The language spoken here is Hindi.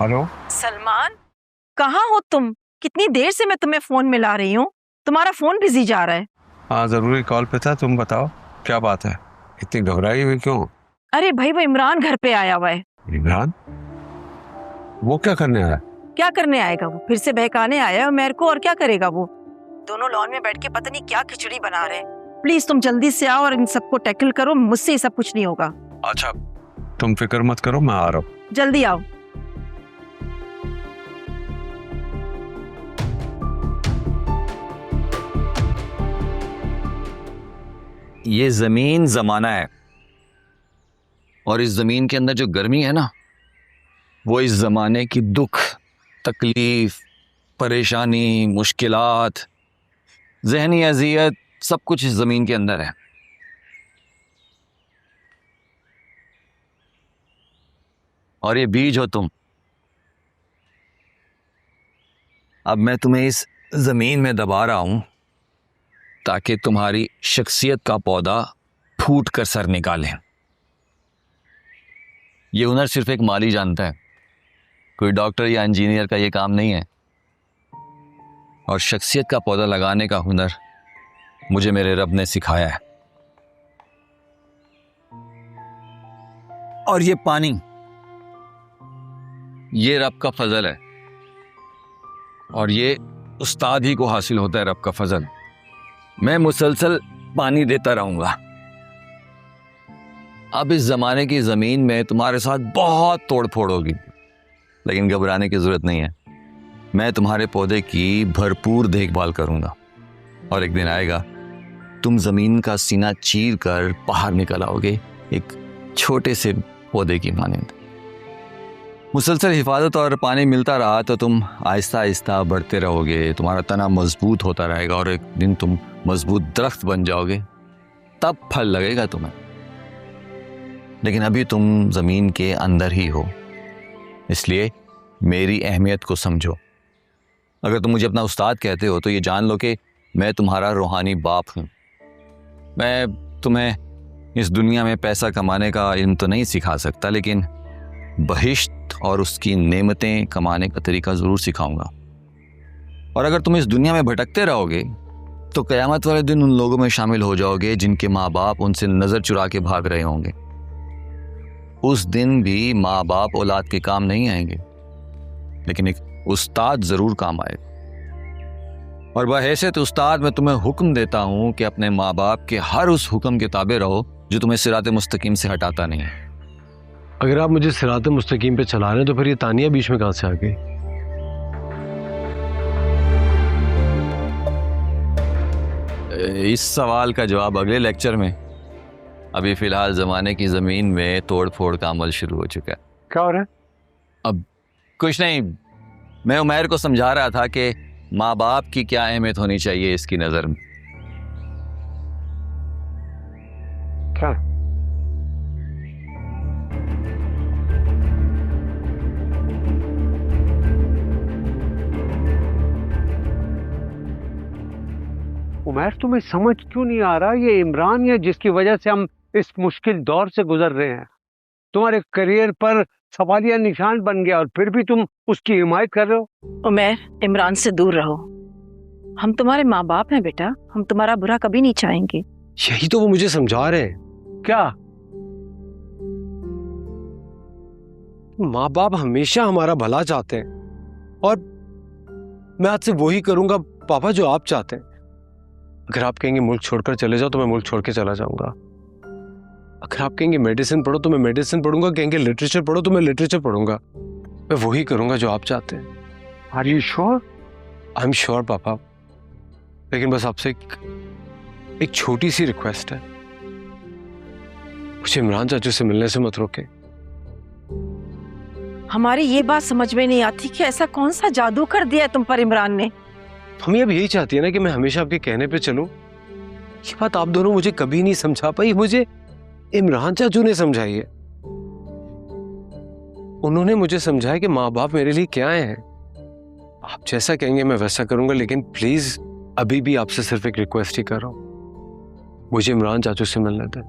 हेलो सलमान, कहाँ हो तुम? कितनी देर से मैं तुम्हें फोन मिला रही हूँ, तुम्हारा फोन बिजी जा रहा है। हाँ, जरूरी कॉल पे था। तुम बताओ क्या बात है, इतनी घबराई हुई क्यों? अरे भाई, वो इमरान घर पे आया हुआ है। इमरान? वो क्या करने आया? क्या करने आएगा? वो फिर से बहकाने आया है मेरे को, और क्या करेगा वो? दोनों लॉन में बैठ के पता नहीं क्या खिचड़ी बना रहे हैं। प्लीज तुम जल्दी से आओ और इन सबको टैकल करो, मुझसे ये सब कुछ नहीं होगा। अच्छा, तुम फिक्र मत करो, मैं आ रहा हूँ। जल्दी आओ। ये जमीन जमाना है, और इस जमीन के अंदर जो गर्मी है ना, वो इस जमाने की दुख, तकलीफ, परेशानी, मुश्किलात, जहनी अजियत, सब कुछ इस जमीन के अंदर है। और ये बीज हो तुम। अब मैं तुम्हें इस जमीन में दबा रहा हूं ताकि तुम्हारी शख्सियत का पौधा फूट कर सर निकाले। ये हुनर सिर्फ एक माली जानता है, कोई डॉक्टर या इंजीनियर का ये काम नहीं है। और शख्सियत का पौधा लगाने का हुनर मुझे मेरे रब ने सिखाया है। और ये पानी, ये रब का फजल है, और ये उस्ताद ही को हासिल होता है रब का फजल। मैं मुसलसल पानी देता रहूंगा। अब इस जमाने की जमीन में तुम्हारे साथ बहुत तोड़ फोड़ होगी, लेकिन घबराने की जरूरत नहीं है। मैं तुम्हारे पौधे की भरपूर देखभाल करूंगा, और एक दिन आएगा तुम जमीन का सीना चीर कर बाहर निकल आओगे, एक छोटे से पौधे की मानंद। मुसलसल हिफाजत और पानी मिलता रहा तो तुम आहिस्ता आहिस्ता बढ़ते रहोगे, तुम्हारा तना मजबूत होता रहेगा, और एक दिन तुम मजबूत दरख्त बन जाओगे, तब फल लगेगा तुम्हें। लेकिन अभी तुम जमीन के अंदर ही हो, इसलिए मेरी अहमियत को समझो। अगर तुम मुझे अपना उस्ताद कहते हो तो ये जान लो कि मैं तुम्हारा रूहानी बाप हूँ। मैं तुम्हें इस दुनिया में पैसा कमाने का इल्म तो नहीं सिखा सकता, लेकिन बहिश्त और उसकी नेमतें कमाने का तरीका ज़रूर सिखाऊंगा। और अगर तुम इस दुनिया में भटकते रहोगे तो क़यामत वाले दिन उन लोगों में शामिल हो जाओगे जिनके माँ बाप उनसे नज़र चुरा के भाग रहे होंगे। उस दिन भी माँ बाप औलाद के काम नहीं आएंगे, लेकिन एक उस्ताद ज़रूर काम आएगा। और बहैसियत उस्ताद मैं तुम्हें हुक्म देता हूँ कि अपने माँ बाप के हर उस हुक्म के ताबे रहो जो तुम्हें सिराते मुस्तकीम से हटाता नहीं है। अगर आप मुझे सिराते मुस्तकीम पे चला रहे हैं तो फिर ये तानिया बीच में कहां से आ गई? इस सवाल का जवाब अगले लेक्चर में। अभी फिलहाल जमाने की जमीन में तोड़ फोड़ का अमल शुरू हो चुका है। क्या हो रहा है? अब कुछ नहीं, मैं उमैर को समझा रहा था कि माँ बाप की क्या अहमियत होनी चाहिए इसकी नजर में। क्या? उमैर, तुम्हें समझ क्यों नहीं आ रहा? ये इमरान है जिसकी वजह से हम इस मुश्किल दौर से गुजर रहे हैं। तुम्हारे करियर पर सवालिया निशान बन गया और फिर भी तुम उसकी हिमायत कर रहे हो। उमैर, इमरान से दूर रहो। हम तुम्हारे माँ बाप हैं बेटा, हम तुम्हारा बुरा कभी नहीं चाहेंगे। यही तो वो मुझे समझा रहे हैं। क्या? माँ बाप हमेशा हमारा भला चाहते हैं, और मैं आज से वही करूंगा पापा जो आप चाहते हैं। अगर आप कहेंगे मुल्क छोड़कर चले जाओ तो मैं मुल्क छोड़ के चला जाऊंगा। अगर आप कहेंगे मेडिसिन पढ़ो तो मैं मेडिसिन पढ़ूंगा, कहेंगे लिटरेचर पढ़ो तो मैं लिटरेचर पढ़ूंगा। मैं वही करूंगा जो आप चाहते हैं। Are you sure? I am sure papa, लेकिन बस आपसे एक छोटी सी रिक्वेस्ट है, मुझे इमरान चाचू से मिलने से मत रोके। हमारी ये बात समझ में नहीं आती कि ऐसा कौन सा जादू कर दिया है तुम पर इमरान ने। हम अब यही चाहती है ना कि मैं हमेशा आपके कहने पे चलूं। ये बात आप दोनों मुझे कभी नहीं समझा पाई, मुझे इमरान चाचू ने समझाई है। उन्होंने मुझे समझाया कि माँ बाप मेरे लिए क्या हैं। आप जैसा कहेंगे मैं वैसा करूंगा, लेकिन प्लीज अभी भी आपसे सिर्फ एक रिक्वेस्ट ही कर रहा हूं, मुझे इमरान चाचू से मिलने दें।